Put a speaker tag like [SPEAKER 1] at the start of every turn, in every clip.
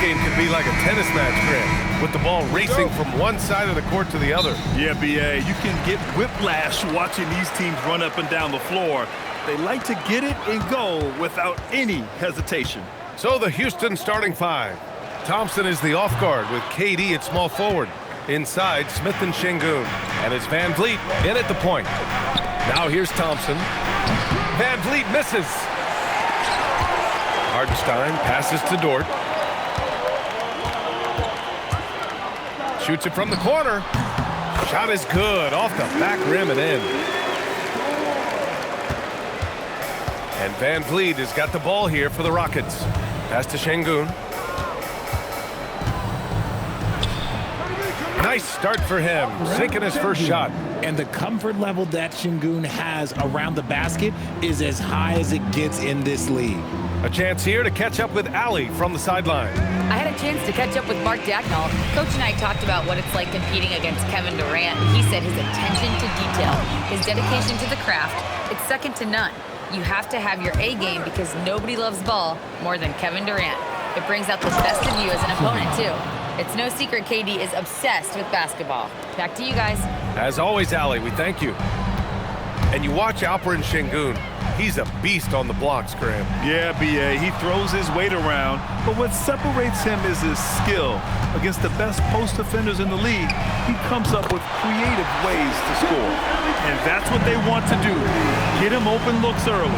[SPEAKER 1] game can be like a tennis match, Grant, with the ball racing from one side of the court to the other.
[SPEAKER 2] Yeah, B.A., you can get whiplash watching these teams run up and down the floor. They like to get it and go without any hesitation.
[SPEAKER 1] So the Houston starting five. Thompson is the off guard with KD at small forward. Inside, Smith and Şengün. And it's Van Vliet in at the point. Now here's Thompson. Van Vliet misses. Hartenstein passes to Dort. Shoots it from the corner. Shot is good, off the back rim and in. And Van Vliet has got the ball here for the Rockets. Pass to Şengün. Nice start for him, sinking his first shot.
[SPEAKER 3] And the comfort level that Şengün has around the basket is as high as it gets in this league.
[SPEAKER 1] A chance here to catch up with Allie from the sideline.
[SPEAKER 4] I had a chance to catch up with Mark Dagnall. Coach and I talked about what it's like competing against Kevin Durant. He said his attention to detail, his dedication to the craft, it's second to none. You have to have your A game because nobody loves ball more than Kevin Durant. It brings out the best of you as an opponent, too. It's no secret KD is obsessed with basketball. Back to you guys.
[SPEAKER 1] As always, Allie, we thank you. And you watch Alperen Şengün. He's a beast on the blocks, Graham.
[SPEAKER 2] Yeah, B.A., he throws his weight around, but what separates him is his skill. Against the best post defenders in the league, he comes up with creative ways to score. And that's what they want to do. Get him open looks early.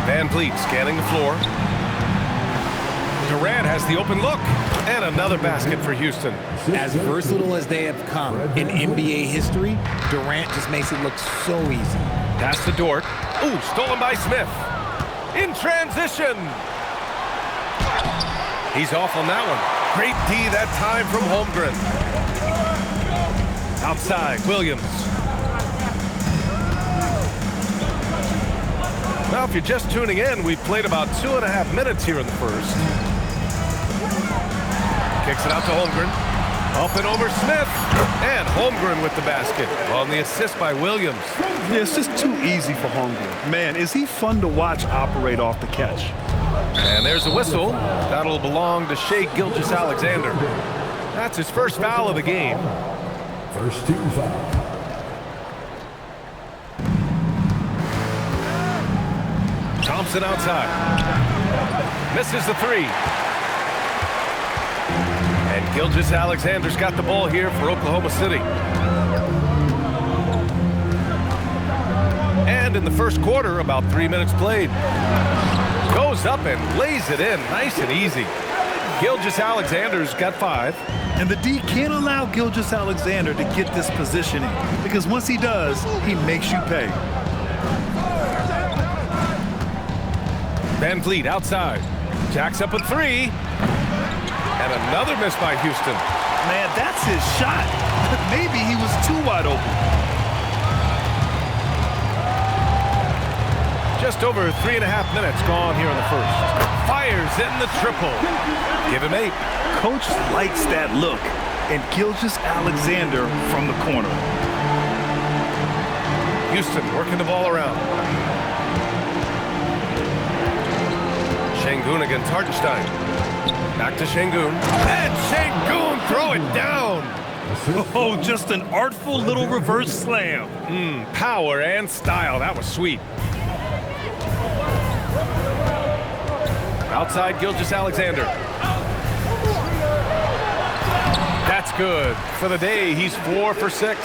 [SPEAKER 1] Van Vliet scanning the floor. Durant has the open look, and another basket for Houston.
[SPEAKER 3] As versatile as they have come in NBA history, Durant just makes it look so easy.
[SPEAKER 1] Pass to Dort. Ooh, stolen by Smith. In transition. He's off on that one. Great D that time from Holmgren. Outside, Williams. Now, if you're just tuning in, we've played about 2.5 minutes here in the first. Kicks it out to Holmgren. Up and over Smith. And Holmgren with the basket on the assist by Williams.
[SPEAKER 2] Yeah, it's just too easy for Holmgren. Man, is he fun to watch operate off the catch.
[SPEAKER 1] And there's a whistle. That'll belong to Shai Gilgeous-Alexander. That's his first foul of the game.
[SPEAKER 5] First team foul.
[SPEAKER 1] Thompson outside. Misses the three. And Gilgeous-Alexander's got the ball here for Oklahoma City. And in the first quarter, about 3 minutes played. Goes up and lays it in, nice and easy. Gilgeous-Alexander's got 5.
[SPEAKER 2] And the D can't allow Gilgeous-Alexander to get this positioning, because once he does, he makes you pay.
[SPEAKER 1] Van Vliet outside. Jacks up a 3. And another miss by Houston.
[SPEAKER 2] Man, that's his shot. Maybe he was too wide open.
[SPEAKER 1] Just over 3.5 minutes gone here in the first. Fires in the triple. Give him 8.
[SPEAKER 2] Coach likes that look. And Gilgeous-Alexander from the corner.
[SPEAKER 1] Houston working the ball around. Şengün against Hartenstein. Back to Şengün. And Şengün throw it down.
[SPEAKER 2] Oh, just an artful little reverse slam.
[SPEAKER 1] Power and style. That was sweet. Outside Gilgeous-Alexander. That's good. For the day, he's 4 for 6.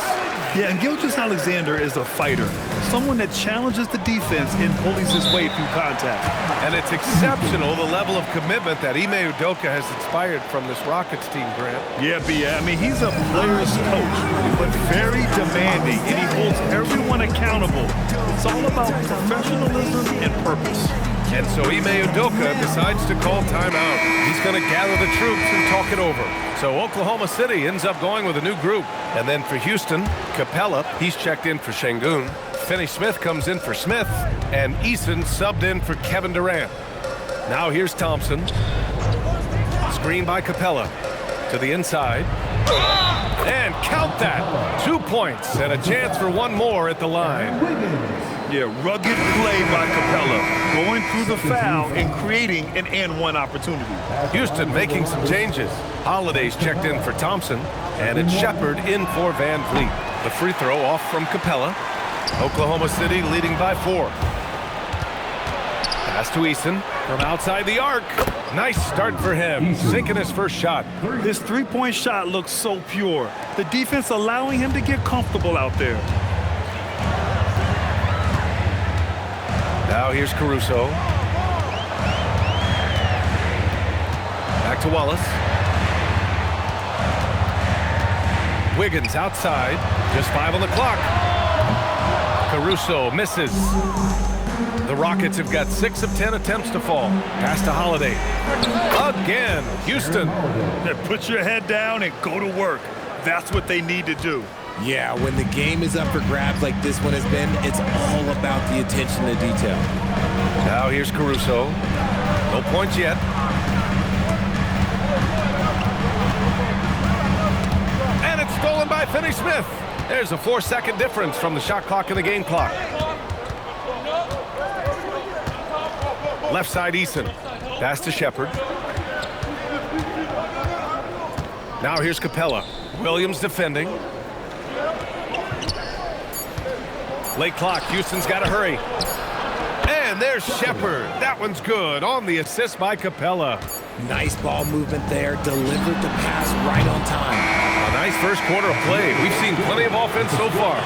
[SPEAKER 2] Yeah, and Gilgeous-Alexander is a fighter. Someone that challenges the defense and bullies his way through contact.
[SPEAKER 1] And it's exceptional, the level of commitment that Ime Udoka has inspired from this Rockets team, Grant.
[SPEAKER 2] Yeah, I mean, he's a player's coach, but very demanding, and he holds everyone accountable. It's all about professionalism and purpose.
[SPEAKER 1] And so Ime Udoka decides to call timeout. He's going to gather the troops and talk it over. So Oklahoma City ends up going with a new group. And then for Houston, Capella, he's checked in for Şengün. Finney-Smith comes in for Smith. And Eason subbed in for Kevin Durant. Now here's Thompson. Screen by Capella. To the inside. And count that. 2 points and a chance for one more at the line.
[SPEAKER 2] Yeah, rugged play by Capella, going through the foul and creating an and-one opportunity.
[SPEAKER 1] Houston making some changes. Holiday's checked in for Thompson, and it's Shepard in for Van Vliet. The free throw off from Capella. Oklahoma City leading by 4. Pass to Eason from outside the arc. Nice start for him, sinking his first shot.
[SPEAKER 2] His three-point shot looks so pure. The defense allowing him to get comfortable out there.
[SPEAKER 1] Now here's Caruso. Back to Wallace. Wiggins outside. Just 5 on the clock. Caruso misses. The Rockets have got 6 of 10 attempts to fall. Pass to Holiday. Again, Houston.
[SPEAKER 2] Put your head down and go to work. That's what they need to do.
[SPEAKER 3] Yeah, when the game is up for grabs like this one has been, it's all about the attention to detail.
[SPEAKER 1] Now here's Caruso. No points yet. And it's stolen by Finney-Smith. There's a 4-second difference from the shot clock and the game clock. Left side Eason. Pass to Shepard. Now here's Capella. Williams defending. Late clock. Houston's got to hurry. And there's Shepard. That one's good on the assist by Capella.
[SPEAKER 3] Nice ball movement there. Delivered the pass right on time.
[SPEAKER 1] A nice first quarter of play. We've seen plenty of offense so far.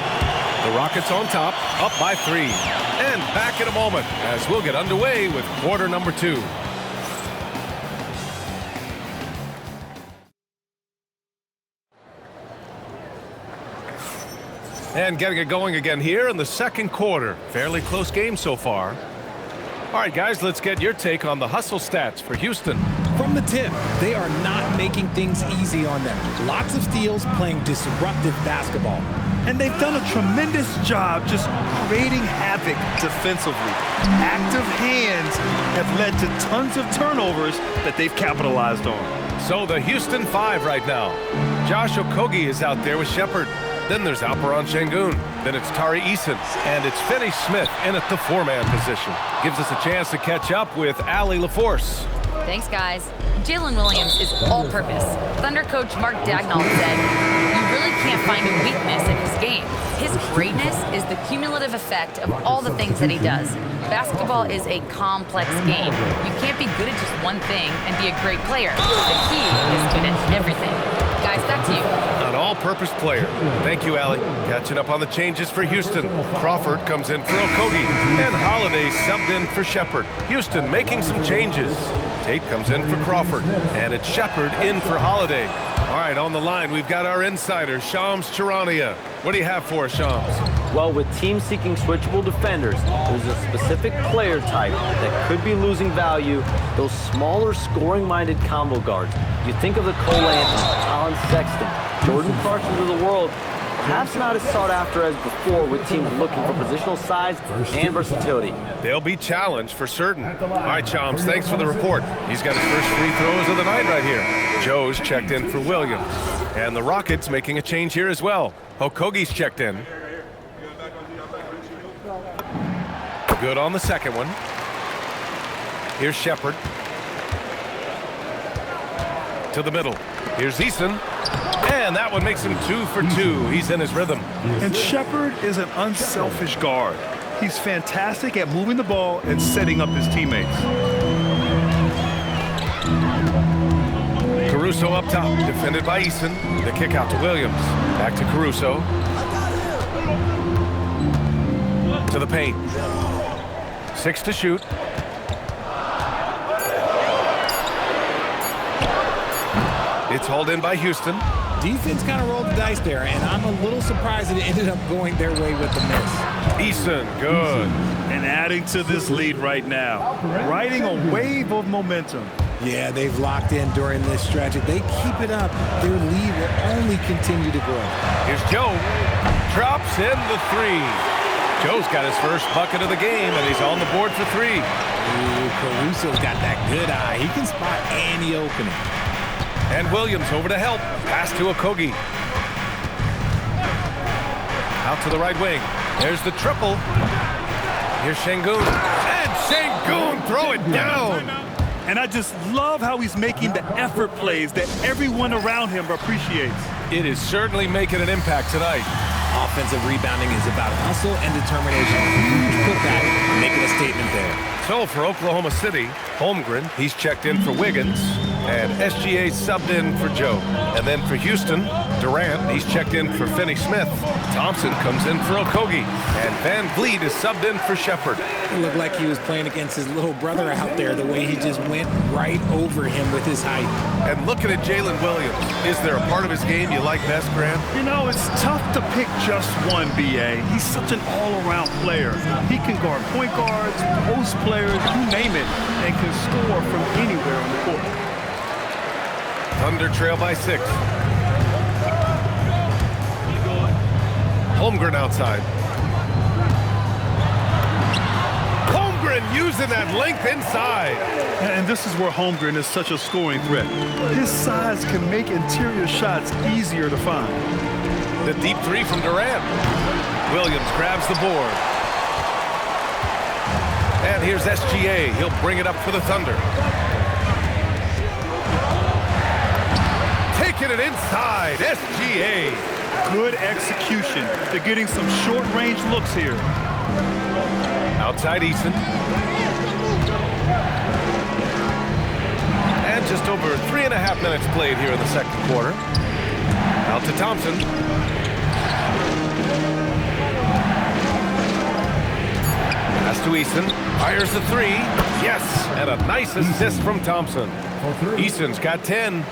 [SPEAKER 1] The Rockets on top, up by 3. And back in a moment as we'll get underway with quarter number 2. And getting it going again here in the second quarter. Fairly close game so far. All right, guys, let's get your take on the hustle stats for Houston.
[SPEAKER 3] From the tip, they are not making things easy on them. Lots of steals, playing disruptive basketball.
[SPEAKER 2] And they've done a tremendous job just creating havoc defensively. Active hands have led to tons of turnovers that they've capitalized on.
[SPEAKER 1] So the Houston 5 right now. Josh Okogie is out there with Shepard. Then there's Alperon Şengün. Then it's Tari Eason. And it's Finney-Smith in at the 4-man position. Gives us a chance to catch up with Allie LaForce.
[SPEAKER 4] Thanks, guys. Jalen Williams is all-purpose. Thunder coach Mark Dagnall said, "You really can't find a weakness in his game. His greatness is the cumulative effect of all the things that he does. Basketball is a complex game. You can't be good at just one thing and be a great player. The key is good at everything." Guys, back to you.
[SPEAKER 1] An all-purpose player. Thank you, Allie. Catching up on the changes for Houston. Crawford comes in for Okogie. And Holiday subbed in for Shepard. Houston making some changes. Tate comes in for Crawford. And it's Shepard in for Holiday. All right, on the line, we've got our insider, Shams Charania. What do you have for us, Shams?
[SPEAKER 6] Well, with teams seeking switchable defenders, there's a specific player type that could be losing value, those smaller scoring-minded combo guards. You think of the Cole Anthony, Colin Sexton, Jordan Clarksons of the world, perhaps not as sought after as before with teams looking for positional size and versatility.
[SPEAKER 1] They'll be challenged for certain. All right, Shams, thanks for the report. He's got his first free throws of the night right here. Joe's checked in for Williams. And the Rockets making a change here as well. Okogie's checked in. Good on the second one. Here's Shepard. To the middle. Here's Eason. And that one makes him 2 for 2. He's in his rhythm.
[SPEAKER 2] And Shepard is an unselfish guard. He's fantastic at moving the ball and setting up his teammates.
[SPEAKER 1] Caruso up top, defended by Eason. The kick out to Williams. Back to Caruso. To the paint. 6 to shoot. It's hauled in by Houston.
[SPEAKER 3] Defense kind of rolled the dice there, and I'm a little surprised that it ended up going their way with the miss.
[SPEAKER 1] Eason, good.
[SPEAKER 2] And adding to this lead right now, riding a wave of momentum.
[SPEAKER 3] Yeah, they've locked in during this stretch. If they keep it up, their lead will only continue to grow.
[SPEAKER 1] Here's Joe. Drops in the 3. Joe's got his first bucket of the game, and he's on the board for 3.
[SPEAKER 3] Ooh, Caruso's got that good eye. He can spot any opening.
[SPEAKER 1] And Williams over to help. Pass to Okogie. Out to the right wing. There's the triple. Here's Şengün. And Şengün throw it down.
[SPEAKER 2] And I just love how he's making the effort plays that everyone around him appreciates.
[SPEAKER 1] It is certainly making an impact tonight.
[SPEAKER 3] Offensive rebounding is about hustle and determination. Huge putback, making a statement there.
[SPEAKER 1] So for Oklahoma City, Holmgren, he's checked in for Wiggins, and SGA subbed in for Joe. And then for Houston, Durant, he's checked in for Finney-Smith. Thompson comes in for Okogie, and Van Vliet is subbed in for Shepard.
[SPEAKER 3] It looked like he was playing against his little brother out there, the way he just went right over him with his height.
[SPEAKER 1] And looking at Jalen Williams, is there a part of his game you like best, Graham?
[SPEAKER 2] You know, it's tough to pick just one, B.A. He's such an all-around player. He can guard point guards, post players, you name it, and can score from anywhere on the court.
[SPEAKER 1] Thunder trail by 6. Holmgren outside. Holmgren using that length inside.
[SPEAKER 2] And this is where Holmgren is such a scoring threat. His size can make interior shots easier to find.
[SPEAKER 1] The deep three from Durant. Williams grabs the board. And here's SGA. He'll bring it up for the Thunder. Taking it inside, SGA.
[SPEAKER 2] Good execution. They're getting some short-range looks here.
[SPEAKER 1] Outside Eason. And just over 3.5 minutes played here in the second quarter. Out to Thompson. Pass to Eason. Fires the three. Yes! And a nice assist from Thompson. Eason's got 10.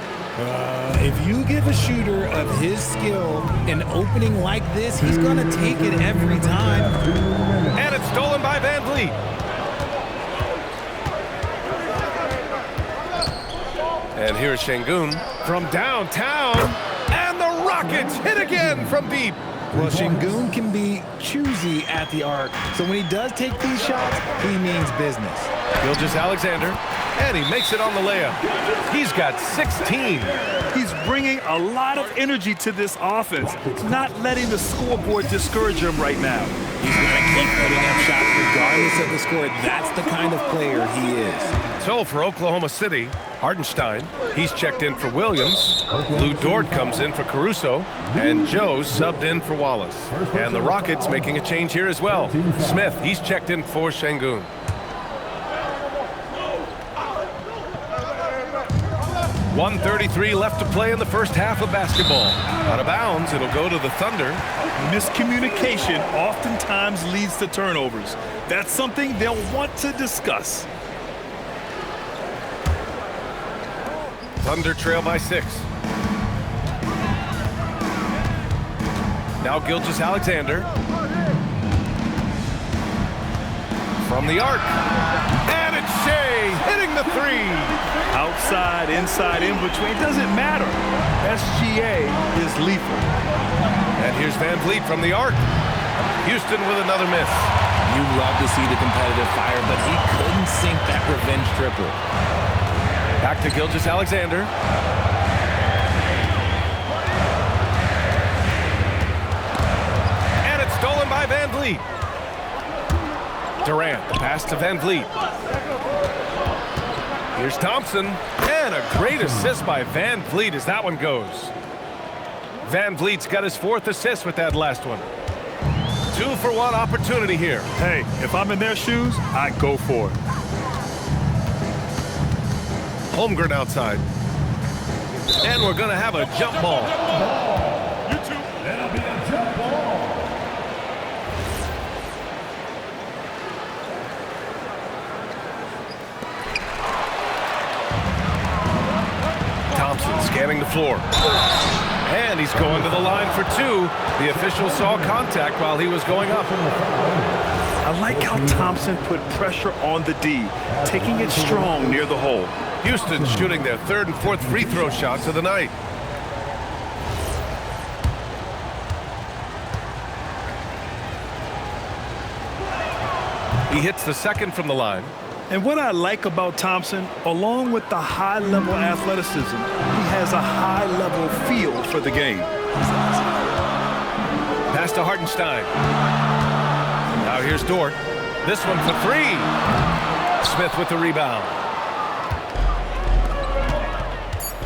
[SPEAKER 3] If you give a shooter of his skill an opening like this, he's going to take it every time.
[SPEAKER 1] And it's stolen by Van Vliet. And here's Şengün from downtown. And the Rockets hit again from deep.
[SPEAKER 3] Well, Şengün can be choosy at the arc, so when he does take these shots, he means business.
[SPEAKER 1] Gilgeous-Alexander, and he makes it on the layup. He's got 16.
[SPEAKER 2] He's bringing a lot of energy to this offense, not letting the scoreboard discourage him right now.
[SPEAKER 3] He's going to keep putting up shots regardless of the score. That's the kind of player he is.
[SPEAKER 1] So for Oklahoma City, Hartenstein, he's checked in for Williams. Lou Dort comes in for Caruso, and Joe subbed in for Wallace. And the Rockets making a change here as well. Smith, he's checked in for Şengün. .133 left to play in the first half of basketball. Out of bounds, it'll go to the Thunder.
[SPEAKER 2] Miscommunication oftentimes leads to turnovers. That's something they'll want to discuss.
[SPEAKER 1] Thunder trail by 6. Now Gilgeous-Alexander. From the arc. And it's Shea hitting the three.
[SPEAKER 2] Outside, inside, in between, doesn't matter. SGA is lethal.
[SPEAKER 1] And here's Van Vliet from the arc. Houston with another miss.
[SPEAKER 3] You love to see the competitive fire, but he couldn't sink that revenge triple.
[SPEAKER 1] Back to Gilgeous-Alexander. And it's stolen by Van Vliet. Durant, the pass to Van Vliet. Here's Thompson, and a great assist by Van Vliet as that one goes. Van Vliet's got his 4th assist with that last one. 2-for-1 opportunity here.
[SPEAKER 2] Hey, if I'm in their shoes, I go for it.
[SPEAKER 1] Holmgren outside. And we're going to have a jump ball.
[SPEAKER 5] That'll be a jump ball.
[SPEAKER 1] Thompson scanning the floor. And he's going to the line for 2. The official saw contact while he was going up.
[SPEAKER 2] I like how Thompson put pressure on the D, taking it strong near the hole.
[SPEAKER 1] Houston shooting their 3rd and 4th free throw shots of the night. He hits the 2nd from the line.
[SPEAKER 2] And what I like about Thompson, along with the high-level athleticism, he has a high-level feel for the game.
[SPEAKER 1] Pass to Hartenstein. Now here's Dort. This one for three. Smith with the rebound.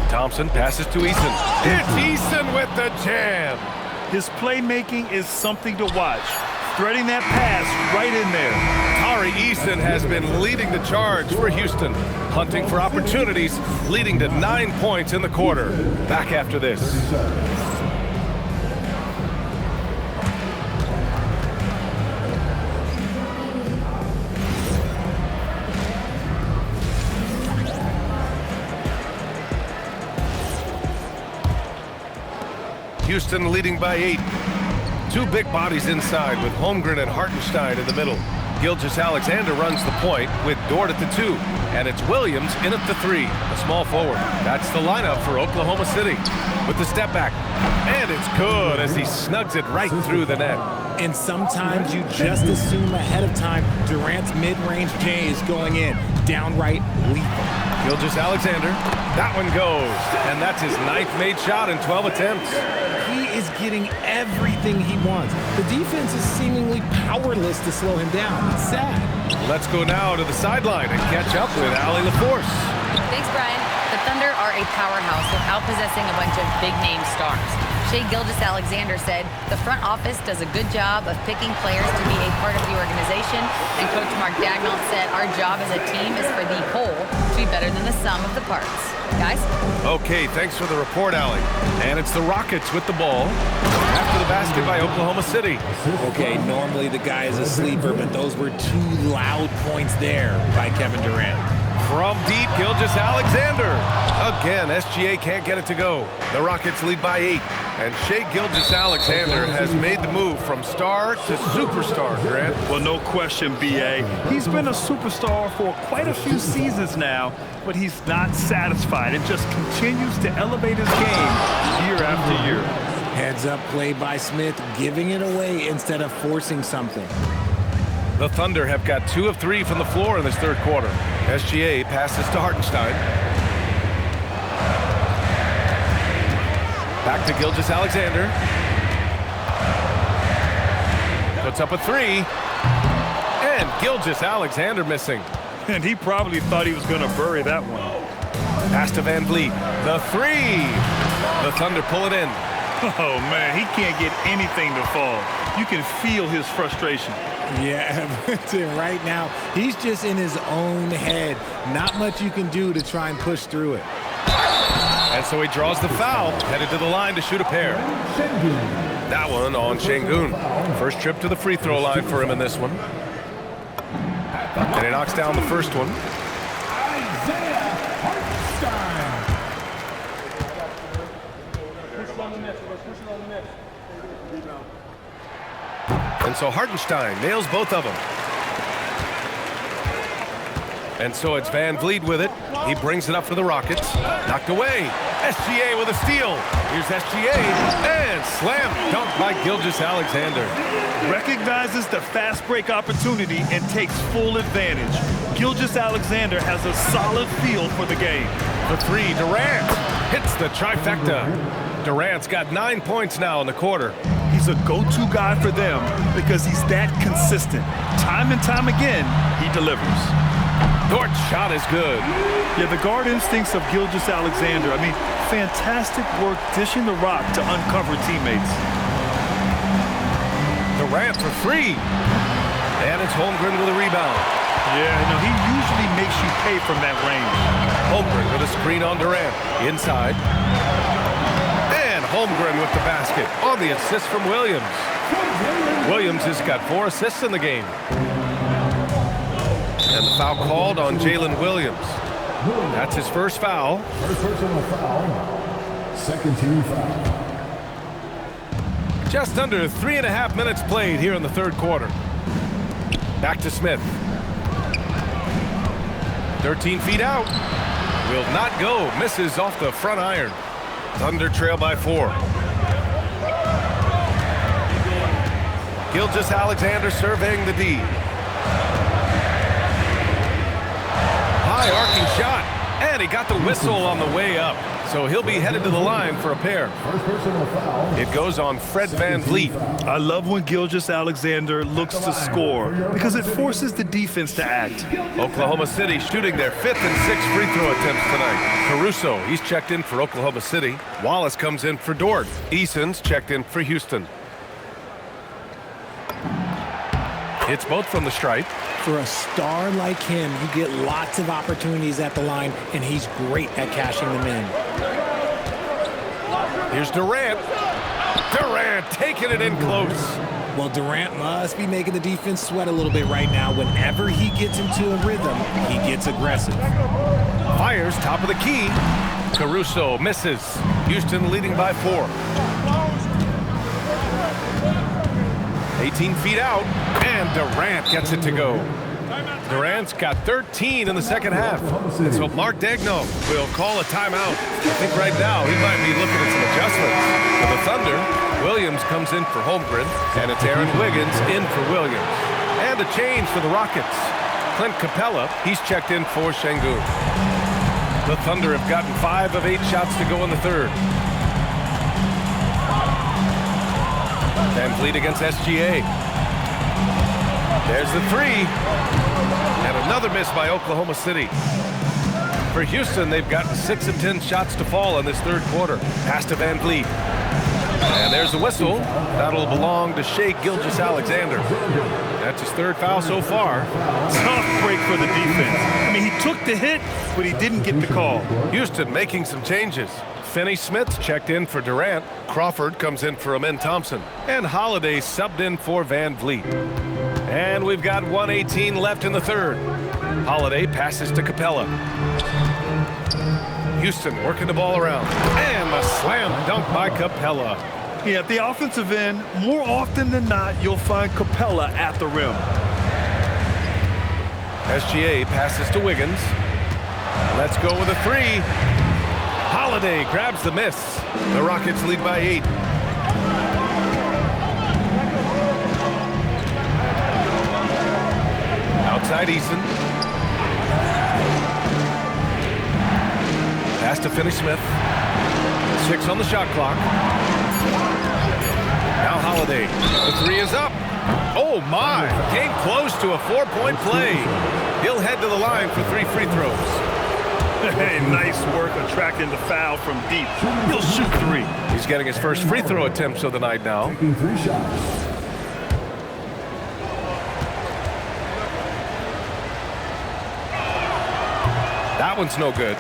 [SPEAKER 1] Thompson passes to Eason. It's Eason with the jam.
[SPEAKER 2] His playmaking is something to watch. Threading that pass right in there.
[SPEAKER 1] Tari Eason has been leading the charge for Houston, hunting for opportunities, leading to 9 points in the quarter. Back after this. Houston leading by 8. Two big bodies inside with Holmgren and Hartenstein in the middle. Gilgeous-Alexander runs the point with Dort at the 2. And it's Williams in at the 3, a small forward. That's the lineup for Oklahoma City with the step back. And it's good as he snugs it right through the net.
[SPEAKER 3] And sometimes you just assume ahead of time Durant's mid-range J is going in. Downright lethal.
[SPEAKER 1] Gilgeous-Alexander, that one goes. And that's his 9th made shot in 12 attempts.
[SPEAKER 3] He is getting everything he wants. The defense is seemingly powerless to slow him down. It's sad.
[SPEAKER 1] Let's go now to the sideline and catch up with Allie LaForce.
[SPEAKER 4] Thanks, Brian. The Thunder are a powerhouse without possessing a bunch of big-name stars. Shai Gilgeous-Alexander said the front office does a good job of picking players to be a part of the organization, and Coach Mark Daigneault said our job as a team is for the whole to be better than the sum of the parts. Guys?
[SPEAKER 1] Okay, thanks for the report, Allie. And it's the Rockets with the ball after the basket by Oklahoma City.
[SPEAKER 3] Okay, normally the guy is a sleeper, but those were 2 loud points there by Kevin Durant.
[SPEAKER 1] From deep, Gilgeous-Alexander. Again, SGA can't get it to go. The Rockets lead by 8. And Shai Gilgeous-Alexander has made the move from star to superstar, Grant.
[SPEAKER 2] Well, no question, B.A. He's been a superstar for quite a few seasons now, but he's not satisfied and just continues to elevate his game year after year.
[SPEAKER 3] Heads up play by Smith, giving it away instead of forcing something.
[SPEAKER 1] The Thunder have got 2 of 3 from the floor in this third quarter. SGA passes to Hartenstein. Back to Gilgeous-Alexander. Puts up a 3. And Gilgeous-Alexander missing.
[SPEAKER 2] And he probably thought he was going to bury that one.
[SPEAKER 1] Pass to Van Vliet. The 3. The Thunder pull it in.
[SPEAKER 2] Oh, man, he can't get anything to fall. You can feel his frustration.
[SPEAKER 3] Yeah, right now, he's just in his own head. Not much you can do to try and push through it.
[SPEAKER 1] And so he draws the foul, headed to the line to shoot a pair. That one on Şengün. First trip to the free throw line for him in this one. And he knocks down the first one. And so Hartenstein nails both of them. And so it's Van Vliet with it. He brings it up for the Rockets. Knocked away. SGA with a steal. Here's SGA. And slam dunk by Gilgeous-Alexander.
[SPEAKER 2] Recognizes the fast break opportunity and takes full advantage. Gilgeous-Alexander has a solid feel for the game.
[SPEAKER 1] For 3, Durant hits the trifecta. Durant's got 9 points now in the quarter.
[SPEAKER 2] He's a go-to guy for them because he's that consistent. Time and time again, he delivers.
[SPEAKER 1] Dort's shot is good.
[SPEAKER 2] Yeah, the guard instincts of Gilgeous-Alexander. I mean, fantastic work dishing the rock to uncover teammates.
[SPEAKER 1] Durant for 3. And it's Holmgren with a rebound.
[SPEAKER 2] Yeah, no, he usually makes you pay from that range.
[SPEAKER 1] Holmgren with a screen on Durant. Inside. And Holmgren with the basket on the assist from Williams. Williams has got 4 assists in the game. And the foul called on Jalen Williams. That's his first foul.
[SPEAKER 5] First personal foul. Second team foul.
[SPEAKER 1] Just under 3.5 minutes played here in the third quarter. Back to Smith. 13 feet out. Will not go. Misses off the front iron. Thunder trail by 4. Gilgeous-Alexander surveying the D. High arcing shot. And he got the whistle on the way up. so he'll be headed to the line for a pair.
[SPEAKER 5] First personal foul.
[SPEAKER 1] It goes on Fred Van Vliet.
[SPEAKER 2] I love when Gilgeous-Alexander looks to score because it forces the defense to act.
[SPEAKER 1] Oklahoma City shooting their 5th and 6th free throw attempts tonight. Caruso, he's checked in for Oklahoma City. Wallace comes in for Dort. Eason's checked in for Houston. Hits both from the stripe.
[SPEAKER 3] For a star like him, you get lots of opportunities at the line, and he's great at cashing them in.
[SPEAKER 1] Here's Durant. Durant taking it in close.
[SPEAKER 3] Well, Durant must be making the defense sweat a little bit right now. Whenever he gets into a rhythm, he gets aggressive.
[SPEAKER 1] Fires top of the key. Caruso misses. Houston leading by 4. 18 feet out, and Durant gets it to go. Durant's got 13 in the second half. And so Mark Daigneault will call a timeout. I think right now he might be looking at some adjustments. For the Thunder, Williams comes in for Holmgren, and it's Aaron Wiggins in for Williams. And a change for the Rockets. Clint Capella, he's checked in for Şengün. The Thunder have gotten 5 of 8 shots to go in the third. Van Vliet against SGA. There's the 3. And another miss by Oklahoma City. For Houston, they've gotten 6 of 10 shots to fall in this third quarter. Pass to Van Vliet. And there's the whistle. That'll belong to Shai Gilgeous-Alexander. That's his 3rd foul so far.
[SPEAKER 2] Tough break for the defense. I mean, he took the hit, but he didn't get the call.
[SPEAKER 1] Houston making some changes. Finney-Smith checked in for Durant. Crawford comes in for Amen Thompson. And Holiday subbed in for Van Vliet. And we've got 1:18 left in the third. Holiday passes to Capella. Houston working the ball around. And a slam dunk by Capella.
[SPEAKER 2] Yeah, at the offensive end, more often than not, you'll find Capella at the rim.
[SPEAKER 1] SGA passes to Wiggins. Let's go with a 3. Holiday grabs the miss. The Rockets lead by 8. Outside Eason. Pass to Finney-Smith. 6 on the shot clock. Now Holiday. The 3 is up. Oh my! Came close to a 4-point play. He'll head to the line for 3 free throws.
[SPEAKER 2] Hey, nice work attracting the foul from deep. He'll shoot 3.
[SPEAKER 1] He's getting his first free throw attempts of the night now.
[SPEAKER 5] Taking 3 shots.
[SPEAKER 1] That one's no good.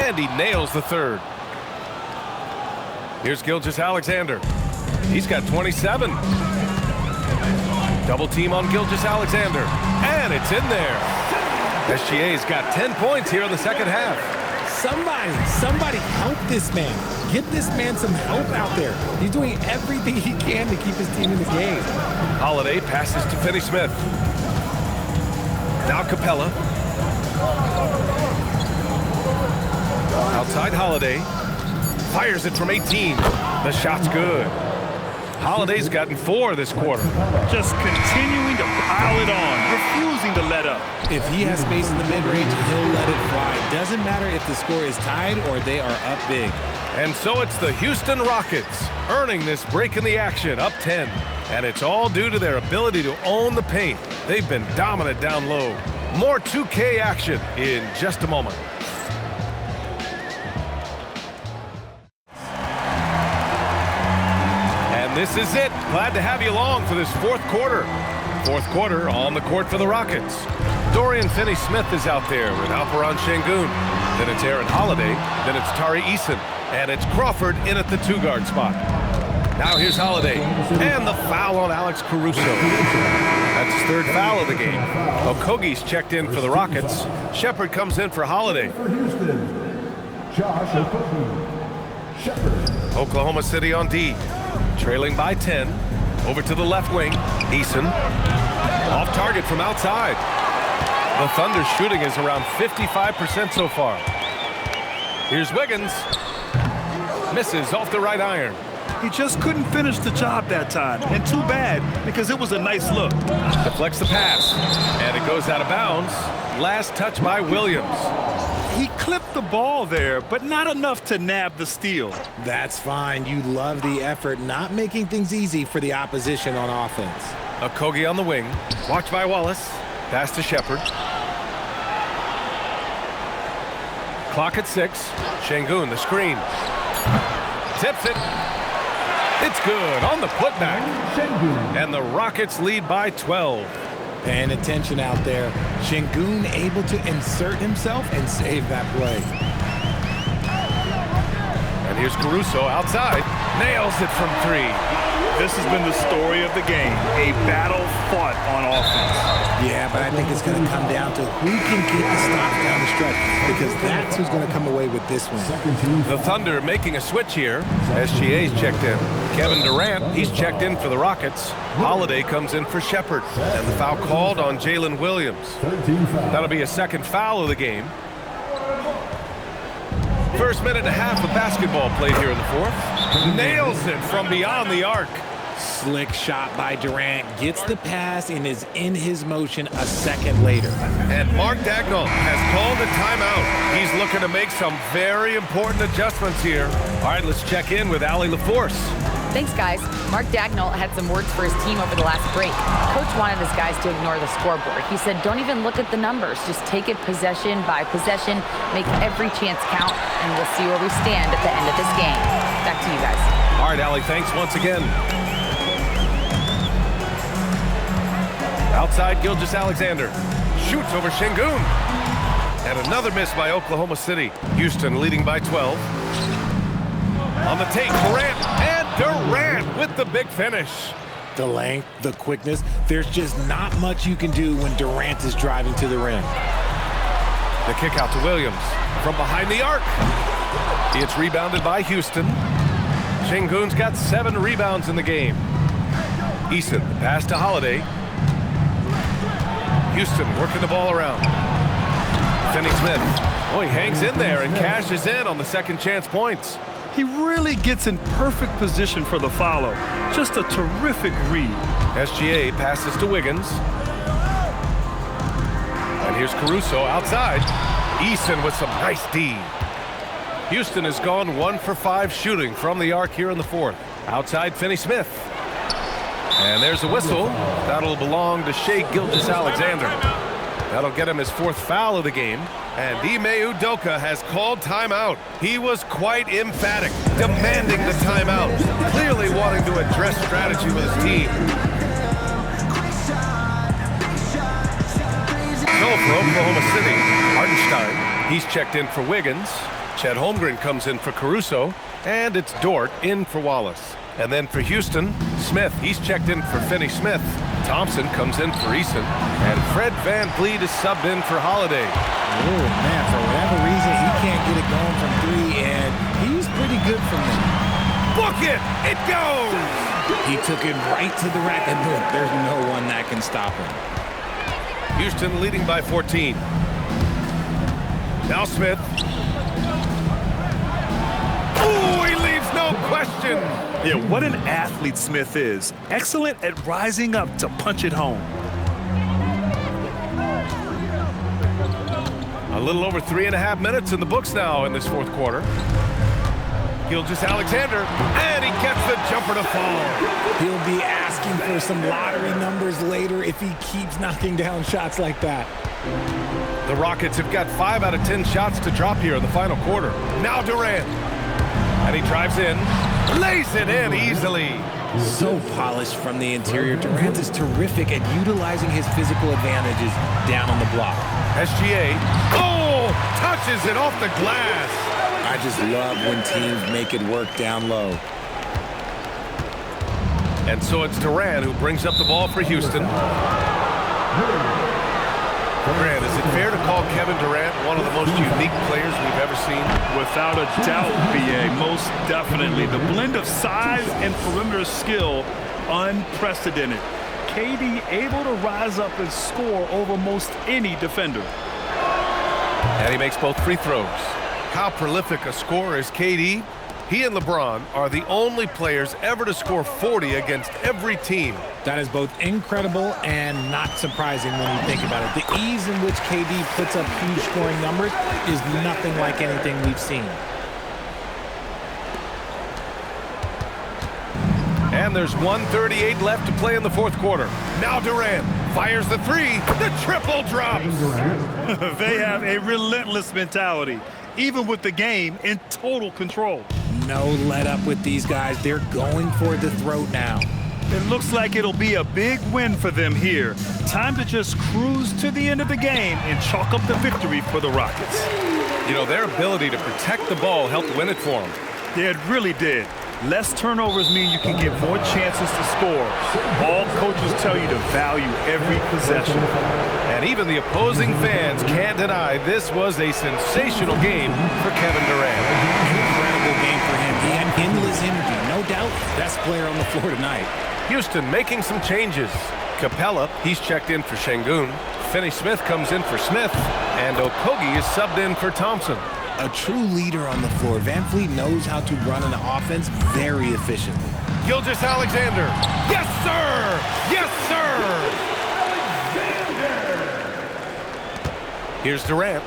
[SPEAKER 1] And he nails the 3rd. Here's Gilgeous-Alexander. He's got 27. Double team on Gilgeous-Alexander. And it's in there. SGA's got 10 points here in the second half.
[SPEAKER 3] Somebody help this man. Get this man some help out there. He's doing everything he can to keep his team in the game.
[SPEAKER 1] Holiday passes to Finney-Smith. Now Capella. Outside Holiday. Fires it from 18. The shot's good. Holiday's gotten 4 this quarter.
[SPEAKER 2] Just continuing to pile it on, refusing to let up.
[SPEAKER 3] If he has space in the mid-range, he'll let it fly. Doesn't matter if the score is tied or they are up big.
[SPEAKER 1] And so it's the Houston Rockets earning this break in the action, up 10. And it's all due to their ability to own the paint. They've been dominant down low. More 2K action in just a moment. This is it. Glad to have you along for this 4th quarter. 4th quarter on the court for the Rockets. Dorian Finney-Smith is out there with Alperen Şengün. Then it's Aaron Holiday. Then it's Tari Eason. And it's Crawford in at the 2-guard spot. Now here's Holiday. And the foul on Alex Caruso. That's his 3rd foul of the game. Okogie's checked in for the Rockets. Shepard comes in for Holiday.
[SPEAKER 5] For Houston, Josh Okogie. Shepard.
[SPEAKER 1] Oklahoma City on D. Trailing by 10. Over to the left wing. Eason. Off target from outside. The Thunder's shooting is around 55% so far. Here's Wiggins. Misses off the right iron.
[SPEAKER 2] He just couldn't finish the job that time. And too bad, because it was a nice look.
[SPEAKER 1] Deflects the pass, and it goes out of bounds. Last touch by Williams.
[SPEAKER 2] He clipped the ball there, but not enough to nab the steal.
[SPEAKER 3] That's fine. You love the effort, not making things easy for the opposition on offense.
[SPEAKER 1] Okogie on the wing. Watched by Wallace. Pass to Shepard. Clock at 6. Şengün, the screen. Tips it. It's good on the putback. And the Rockets lead by 12.
[SPEAKER 3] Paying attention out there. Şengün able to insert himself and save that play.
[SPEAKER 1] And here's Caruso outside. Nails it from 3.
[SPEAKER 2] This has been the story of the game. A battle fought on offense.
[SPEAKER 3] Yeah, but I think it's going to come down to who can get the stops down the stretch, because that's who's going to come away with this one.
[SPEAKER 1] The Thunder making a switch here. SGA's checked in. Kevin Durant, he's checked in for the Rockets. Holiday comes in for Shepard. And the foul called on Jalen Williams. That'll be a second foul of the game. First minute and a half of basketball played here in the fourth. Nails it from beyond the arc.
[SPEAKER 3] Slick shot by Durant, gets the pass and is in his motion a second later.
[SPEAKER 1] And Mark Daigneault has called a timeout. He's looking to make some very important adjustments here. All right, let's check in with Allie LaForce.
[SPEAKER 4] Thanks, guys. Mark Daigneault had some words for his team over the last break. Coach wanted his guys to ignore the scoreboard. He said, don't even look at the numbers. Just take it possession by possession, make every chance count, and we'll see where we stand at the end of this game. Back to you guys.
[SPEAKER 1] All right, Allie, thanks once again. Outside, Gilgeous-Alexander. Shoots over Şengün. And another miss by Oklahoma City. Houston leading by 12. On the take, Durant. And Durant with the big finish.
[SPEAKER 3] The length, the quickness, there's just not much you can do when Durant is driving to the rim.
[SPEAKER 1] The kick out to Williams. From behind the arc. It's rebounded by Houston. Şengün's got 7 rebounds in the game. Eason, pass to Holiday. Houston working the ball around. Finney-Smith. Oh, he hangs in there and cashes in on the second chance points.
[SPEAKER 2] He really gets in perfect position for the follow. Just a terrific read.
[SPEAKER 1] SGA passes to Wiggins. And here's Caruso outside. Eason with some nice D. Houston has gone 1 for 5 shooting from the arc here in the fourth. Outside, Finney-Smith. And there's a whistle. That'll belong to Shai Gilgeous-Alexander. That'll get him his 4th foul of the game. And Ime Udoka has called timeout. He was quite emphatic, demanding the timeout, clearly wanting to address strategy with his team. So for Oklahoma City, Hartenstein, he's checked in for Wiggins. Chet Holmgren comes in for Caruso. And it's Dort in for Wallace. And then for Houston, Smith, he's checked in for Finney-Smith. Thompson comes in for Eason. And Fred VanVleet is subbed in for Holiday.
[SPEAKER 3] Oh, man, for whatever reason, he can't get it going from 3, and he's pretty good from there.
[SPEAKER 1] Book it! It goes!
[SPEAKER 3] He took it right to the rack, and look, there's no one that can stop him.
[SPEAKER 1] Houston leading by 14. Now Smith. Oh, he leaves no question.
[SPEAKER 2] Yeah, what an athlete Smith is. Excellent at rising up to punch it home.
[SPEAKER 1] A little over 3.5 minutes in the books now in this fourth quarter. Gilgeous-Alexander, and he gets the jumper to fall.
[SPEAKER 3] He'll be asking for some lottery numbers later if he keeps knocking down shots like that.
[SPEAKER 1] The Rockets have got 5 out of 10 shots to drop here in the final quarter. Now Durant. And he drives in, lays it in easily.
[SPEAKER 3] So polished from the interior. Durant is terrific at utilizing his physical advantages down on the block.
[SPEAKER 1] SGA, touches it off the glass.
[SPEAKER 3] I just love when teams make it work down low.
[SPEAKER 1] And so it's Durant who brings up the ball for Houston. Grant, is it fair to call Kevin Durant one of the most unique players we've ever seen?
[SPEAKER 2] Without a doubt, BA, most definitely. The blend of size and perimeter skill, unprecedented. KD able to rise up and score over most any defender.
[SPEAKER 1] And he makes both free throws. How prolific a scorer is KD? He and LeBron are the only players ever to score 40 against every team.
[SPEAKER 3] That is both incredible and not surprising when you think about it. The ease in which KD puts up huge scoring numbers is nothing like anything we've seen.
[SPEAKER 1] And there's 1:38 left to play in the fourth quarter. Now Durant fires the three. The triple drops.
[SPEAKER 2] They have a relentless mentality, even with the game in total control.
[SPEAKER 3] No let up with these guys. They're going for the throat now.
[SPEAKER 2] It looks like it'll be a big win for them here. Time to just cruise to the end of the game and chalk up the victory for the Rockets.
[SPEAKER 1] You know, their ability to protect the ball helped win it for them.
[SPEAKER 2] It really did. Less turnovers mean you can get more chances to score. All coaches tell you to value every possession.
[SPEAKER 1] And even the opposing fans can't deny this was a sensational game for Kevin Durant.
[SPEAKER 3] Incredible game for him. He had endless energy. No doubt, best player on the floor tonight.
[SPEAKER 1] Houston making some changes. Capella, he's checked in for Şengün. Finney-Smith comes in for Smith. And Okogie is subbed in for Thompson.
[SPEAKER 3] A true leader on the floor. Van Fleet knows how to run an offense very efficiently.
[SPEAKER 1] Gilgeous-Alexander. Yes, sir! Yes, sir! Here's Durant.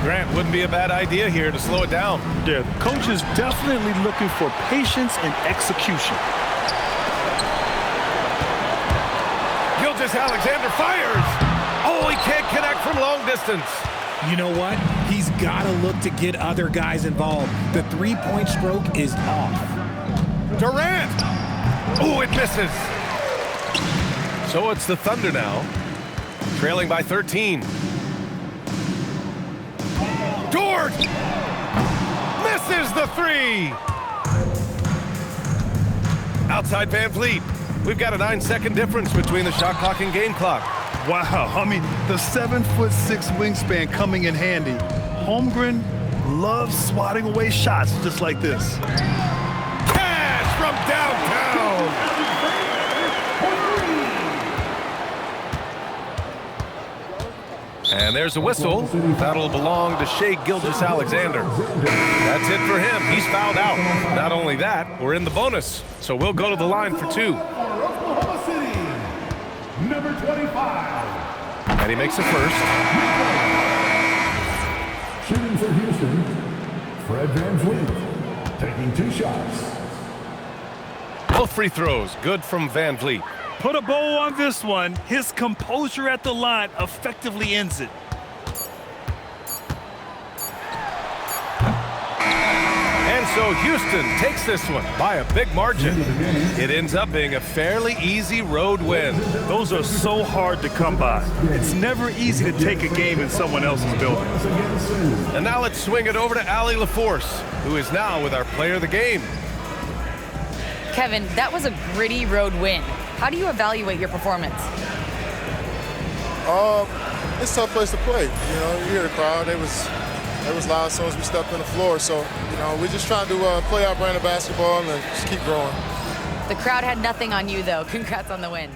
[SPEAKER 1] Durant wouldn't be a bad idea here to slow it down.
[SPEAKER 2] Yeah, the coach is definitely looking for patience and execution.
[SPEAKER 1] Gilgeous-Alexander fires! Oh, he can't connect from long distance.
[SPEAKER 3] You know what? He's got to look to get other guys involved. The three-point stroke is off.
[SPEAKER 1] Durant! Oh, it misses. So it's the Thunder now, trailing by 13. Dort! Misses the three! Outside Van Fleet. We've got a 9-second difference between the shot clock and game clock.
[SPEAKER 2] Wow, I mean, the 7'6" wingspan coming in handy. Holmgren loves swatting away shots just like this.
[SPEAKER 1] Cash from downtown! And there's a whistle. That'll belong to Shai Gilgeous-Alexander. That's it for him. He's fouled out. Not only that, we're in the bonus. So we'll go to the line for two.
[SPEAKER 5] Oklahoma City, number 25.
[SPEAKER 1] And he makes it first.
[SPEAKER 5] Shooting for Houston, Fred Van Fleet, taking 2 shots.
[SPEAKER 1] Both free throws, good from Van Fleet.
[SPEAKER 2] Put a bow on this one. His composure at the line effectively ends it.
[SPEAKER 1] And so Houston takes this one by a big margin. It ends up being a fairly easy road win.
[SPEAKER 2] Those are so hard to come by. It's never easy to take a game in someone else's building.
[SPEAKER 1] And now let's swing it over to Allie LaForce, who is now with our player of the game.
[SPEAKER 4] Kevin, that was a gritty road win. How do you evaluate your performance?
[SPEAKER 7] It's a tough place to play. You know, you hear the crowd. It was loud as soon as we stepped on the floor. So, you know, we're just trying to play our brand of basketball and just keep growing.
[SPEAKER 4] The crowd had nothing on you, though. Congrats on the win.